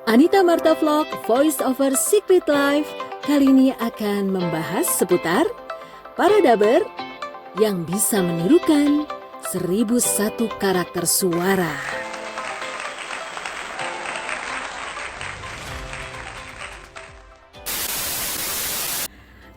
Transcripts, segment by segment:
Anita Marta Vlog Voice Over Secret Life kali ini akan membahas seputar para daber yang bisa menirukan 1001 karakter suara.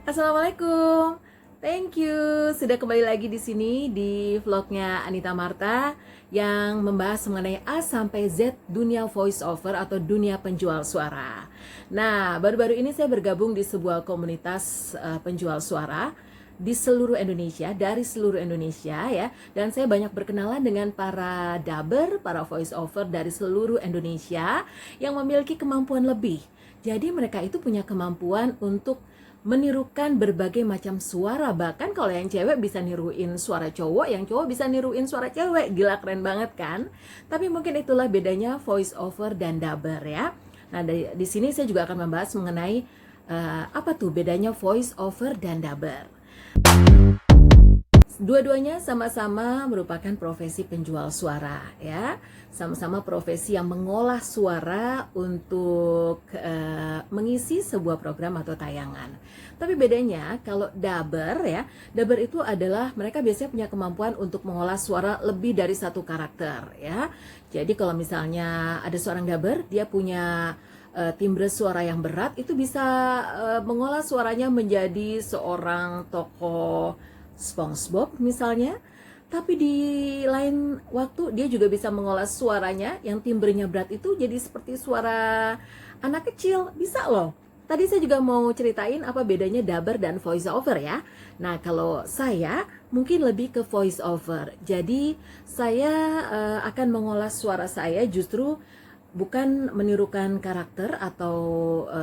Assalamualaikum. Thank you sudah kembali lagi di sini di vlognya Anita Marta yang membahas mengenai A sampai Z dunia voice over atau dunia penjual suara. Nah, baru-baru ini saya bergabung di sebuah komunitas penjual suara di seluruh Indonesia, dari seluruh Indonesia ya. Dan saya banyak berkenalan dengan para dubber, para voice over dari seluruh Indonesia yang memiliki kemampuan lebih. Jadi mereka itu punya kemampuan untuk menirukan berbagai macam suara. Bahkan kalau yang cewek bisa niruin suara cowok, yang cowok bisa niruin suara cewek. Gila, keren banget kan? Tapi mungkin itulah bedanya voice over dan dubber ya. Nah, di sini saya juga akan membahas mengenai apa tuh bedanya voice over dan dubber. Dua-duanya sama-sama merupakan profesi penjual suara ya. Sama-sama profesi yang mengolah suara untuk mengisi sebuah program atau tayangan. Tapi bedanya kalau dubber ya, dubber itu adalah mereka biasanya punya kemampuan untuk mengolah suara lebih dari satu karakter ya. Jadi kalau misalnya ada seorang dubber, dia punya timbre suara yang berat, itu bisa mengolah suaranya menjadi seorang tokoh SpongeBob misalnya. Tapi di lain waktu dia juga bisa mengolah suaranya yang timbrenya berat itu jadi seperti suara anak kecil, bisa loh. Tadi saya juga mau ceritain apa bedanya dubber dan voice over ya. Nah, kalau saya mungkin lebih ke voice over. Jadi saya akan mengolah suara saya justru bukan menirukan karakter atau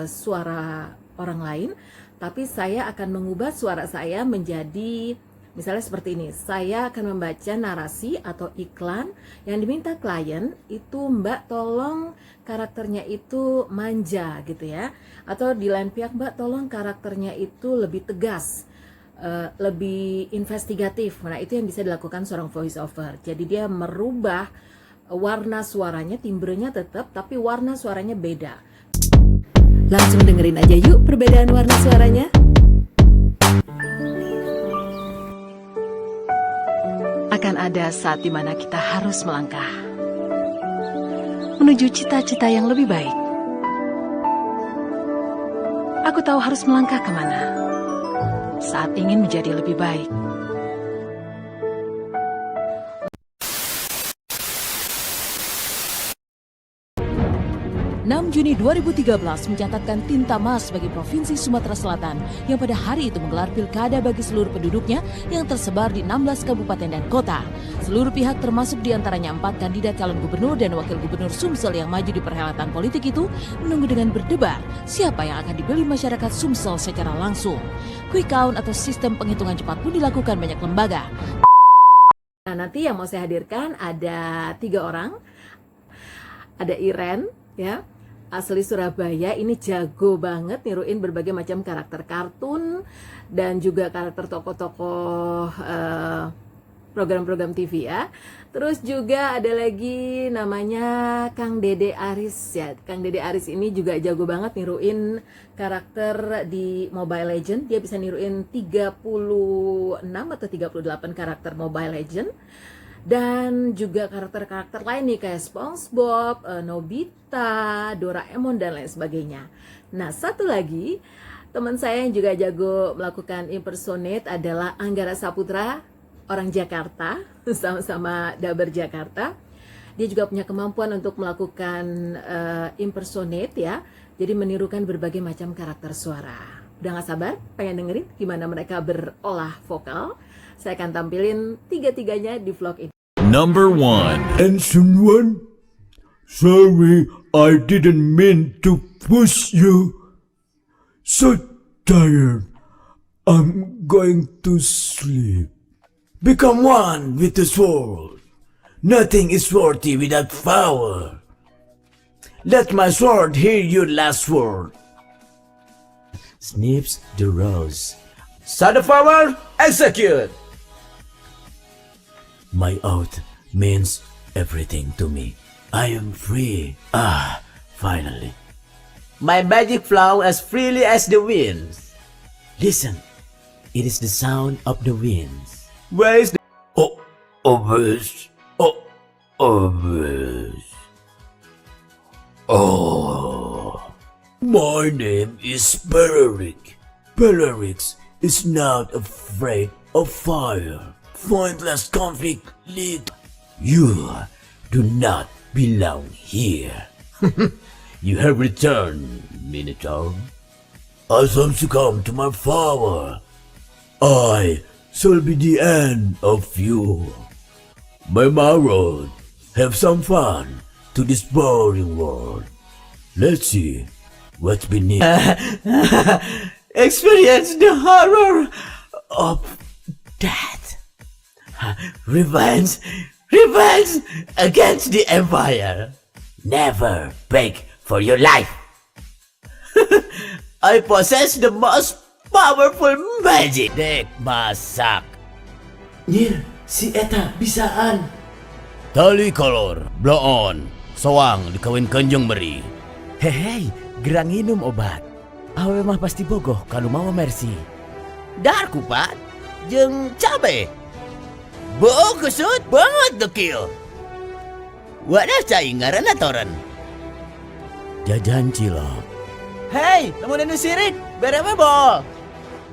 suara orang lain, tapi saya akan mengubah suara saya menjadi misalnya seperti ini. Saya akan membaca narasi atau iklan yang diminta klien itu, Mbak tolong karakternya itu manja gitu ya. Atau di lain pihak, Mbak tolong karakternya itu lebih tegas, lebih investigatif. Nah, itu yang bisa dilakukan seorang voice over. Jadi dia merubah warna suaranya, timbrenya tetap, tapi warna suaranya beda. Langsung dengerin aja yuk perbedaan warna suaranya. Akan ada saat dimana kita harus melangkah menuju cita-cita yang lebih baik. Aku tahu harus melangkah kemana saat ingin menjadi lebih baik. 6 Juni 2013 mencatatkan tinta emas bagi Provinsi Sumatera Selatan yang pada hari itu menggelar pilkada bagi seluruh penduduknya yang tersebar di 16 kabupaten dan kota. Seluruh pihak termasuk diantaranya 4 kandidat calon gubernur dan wakil gubernur Sumsel yang maju di perhelatan politik itu menunggu dengan berdebar siapa yang akan dipilih masyarakat Sumsel secara langsung. Quick count atau sistem penghitungan cepat pun dilakukan banyak lembaga. Nah, nanti yang mau saya hadirkan ada 3 orang. Ada Iren ya, asli Surabaya, ini jago banget niruin berbagai macam karakter kartun dan juga karakter tokoh-tokoh program-program TV ya. Terus juga ada lagi namanya Kang Dede Aris ya. Kang Dede Aris ini juga jago banget niruin karakter di Mobile Legend. Dia bisa niruin 36 atau 38 karakter Mobile Legend. Dan juga karakter-karakter lain nih kayak SpongeBob, Nobita, Doraemon dan lain sebagainya. Nah, satu lagi teman saya yang juga jago melakukan impersonate adalah Anggara Saputra, orang Jakarta, sama-sama dubber Jakarta. Dia juga punya kemampuan untuk melakukan impersonate ya, jadi menirukan berbagai macam karakter suara. Udah gak sabar pengen dengerin gimana mereka berolah vokal? Saya akan tampilin 3-tiganya di vlog ini. Number 1. Ancient One, sorry, I didn't mean to push you. So tired, I'm going to sleep. Become one with this world. Nothing is worthy without power. Let my sword hear your last word. Snips the rose. Son of power, execute! My oath means everything to me. I am free. Finally, my magic flow as freely as the winds. Listen, it is the sound of the winds. Where is the Oh, obvious. Oh, obvious. Oh, my name is Beleric. Beleric is not afraid of fire. Pointless conflict lead. You do not belong here. You have returned, Minotaur. As I succumb to my power, I shall be the end of you. My Marod, have some fun to this boring world. Let's see what's beneath. Experience the horror of death. Revenge against the Empire. Never beg for your life. I possess the most powerful magic. Dek masak. Nyir, si Eta bisaan. Tali kolor, blow on, soang dikawin kenjong beri. Hei, gerang minum obat. Awe mah pasti bogoh kalau mau mercy. Dar kupat, jeng cabe. Bo kesut banget dekil. Wadah cai ngaranna toren. Jajan cilok. Hei, namun ini sirik, berapa bo?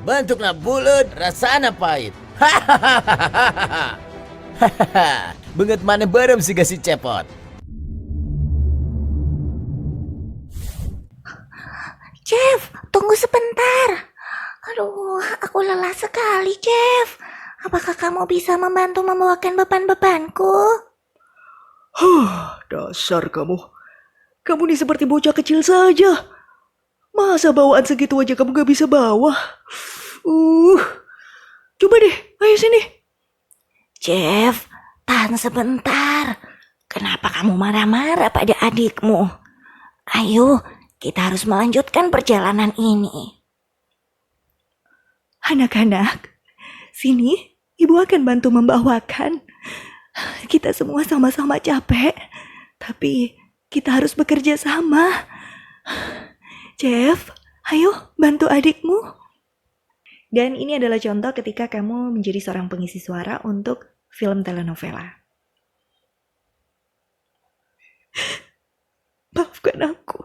Bentuknya bulat, rasanya pahit. Hahaha. Benget mana berem si gasi cepot. Jeff, tunggu sebentar. Aduh, aku lelah sekali, Jeff. Apakah kamu bisa membantu membawakan beban-bebanku? Dasar kamu. Kamu ini seperti bocah kecil saja. Masa bawaan segitu aja kamu gak bisa bawa? Coba deh, ayo sini. Jeff, tahan sebentar. Kenapa kamu marah-marah pada adikmu? Ayo, kita harus melanjutkan perjalanan ini. Anak-anak, sini ibu akan bantu membawakan. Kita semua sama-sama capek, tapi kita harus bekerja sama. Jeff, ayo bantu adikmu. Dan ini adalah contoh ketika kamu menjadi seorang pengisi suara untuk film telenovela. Maafkan aku.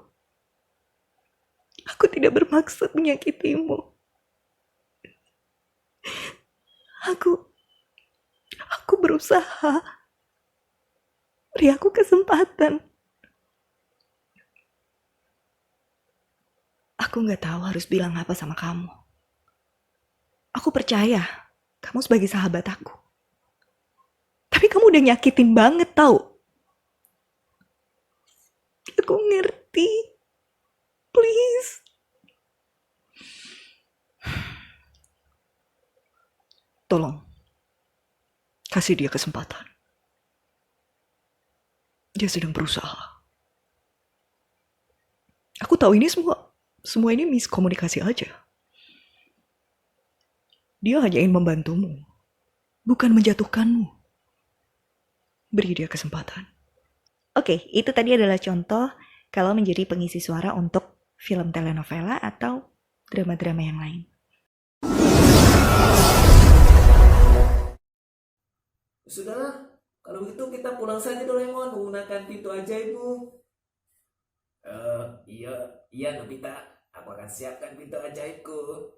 Aku tidak bermaksud menyakitimu. Aku berusaha. Beri aku kesempatan. Aku gak tahu harus bilang apa sama kamu. Aku percaya kamu sebagai sahabat aku. Tapi kamu udah nyakitin banget tau. Aku ngerti. Please. Tolong. Kasih dia kesempatan. Dia sedang berusaha. Aku tahu ini semua ini miskomunikasi aja. Dia hanya ingin membantumu, bukan menjatuhkanmu. Beri dia kesempatan. Oke, itu tadi adalah contoh kalau menjadi pengisi suara untuk film telenovela atau drama-drama yang lain. Sudahlah, kalau begitu kita pulang saja Doraemon menggunakan pintu ajaibmu. Iya Nobita, aku akan siapkan pintu ajaibku.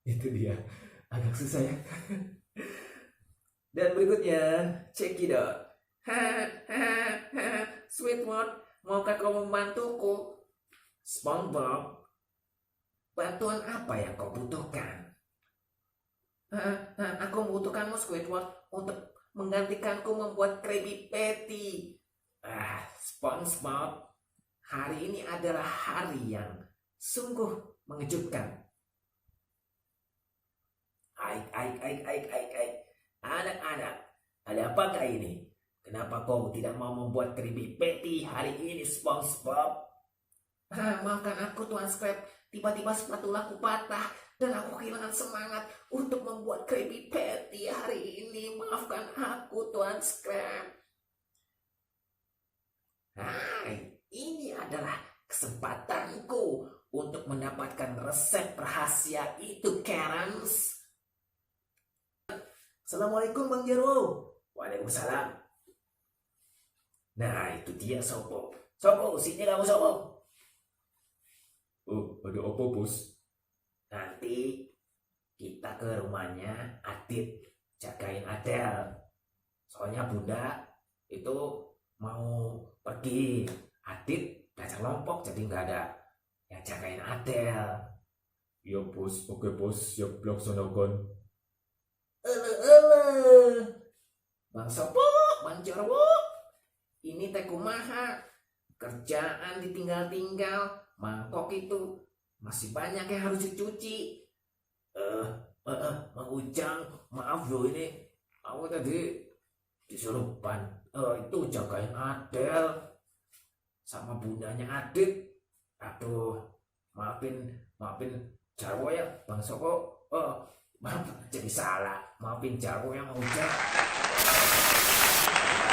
Itu dia, agak susah ya. Dan berikutnya, cekidot. Sweetmon, maukah kau membantuku? SpongeBob, bantuan apa yang kau butuhkan? Aku membutuhkanmu Squidward untuk menggantikanku membuat Krabby Patty. SpongeBob, hari ini adalah hari yang sungguh mengejutkan. Anak-anak, ada apakah ini? Kenapa kau tidak mau membuat Krabby Patty hari ini SpongeBob? Maafkan aku Tuan Scrap, tiba-tiba sepatulaku patah dan aku kehilangan semangat untuk membuat Krabby Patty hari ini. Maafkan aku Tuan Scrap. adalah kesempatanku untuk mendapatkan resep rahasia itu, Karens. Assalamualaikum Bang Jarwo. Waalaikumsalam. Nah itu dia Sopo. Sopo, sini kamu Sopo. Oh, ada apa bos? Nanti kita ke rumahnya Adit, jagain Adel. Soalnya bunda itu mau pergi. Adit belajar lompok jadi nggak ada yang jagain Adel. Ya bos, oke bos, siap laksanakan. Bang Sopo, Bang Jarwo, ini teh kumaha? Kerjaan ditinggal-tinggal, mangkok itu masih banyak yang harus dicuci. Mang Ujang, maaf loh ini, aku tadi disuruh itu jagain Adel sama bundanya Adit. Aduh, maafin Jarwo ya, Bang Sopo. Maaf, jadi salah. Maafin Jarwo yang Mang Ujang.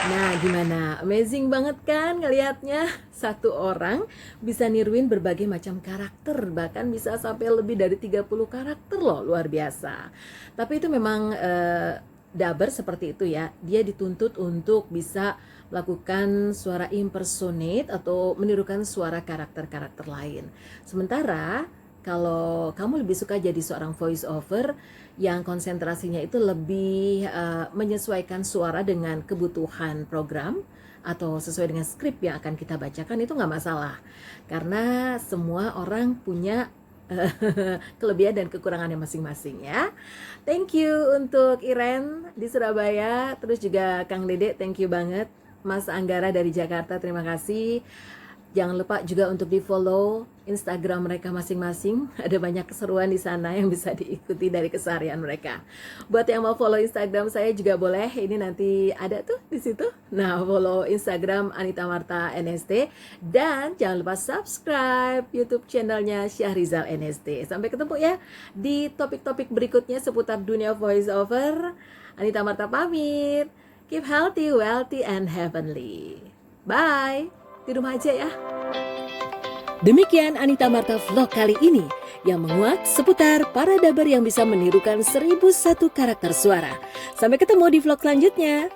Nah, gimana? Amazing banget kan ngelihatnya? Satu orang bisa niruin berbagai macam karakter, bahkan bisa sampai lebih dari 30 karakter loh, luar biasa. Tapi itu memang Daber seperti itu ya. Dia dituntut untuk bisa melakukan suara impersonate atau menirukan suara karakter-karakter lain. Sementara kalau kamu lebih suka jadi seorang voice over yang konsentrasinya itu lebih menyesuaikan suara dengan kebutuhan program atau sesuai dengan skrip yang akan kita bacakan, itu nggak masalah. Karena semua orang punya kelebihan dan kekurangannya masing-masing ya. Thank you untuk Iren di Surabaya, terus juga Kang Dede, thank you banget. Mas Anggara dari Jakarta, terima kasih. Jangan lupa juga untuk di-follow Instagram mereka masing-masing. Ada banyak keseruan di sana yang bisa diikuti dari keseharian mereka. Buat yang mau follow Instagram saya juga boleh. Ini nanti ada tuh di situ. Nah, follow Instagram Anita Marta NST dan jangan lupa subscribe YouTube channelnya Syahrizal NST. Sampai ketemu ya di topik-topik berikutnya seputar dunia voice over. Anita Marta pamit. Keep healthy, wealthy, and heavenly. Bye. Di rumah aja ya. Demikian Anita Marta vlog kali ini yang menguak seputar para daber yang bisa menirukan 1001 karakter suara. Sampai ketemu di vlog selanjutnya.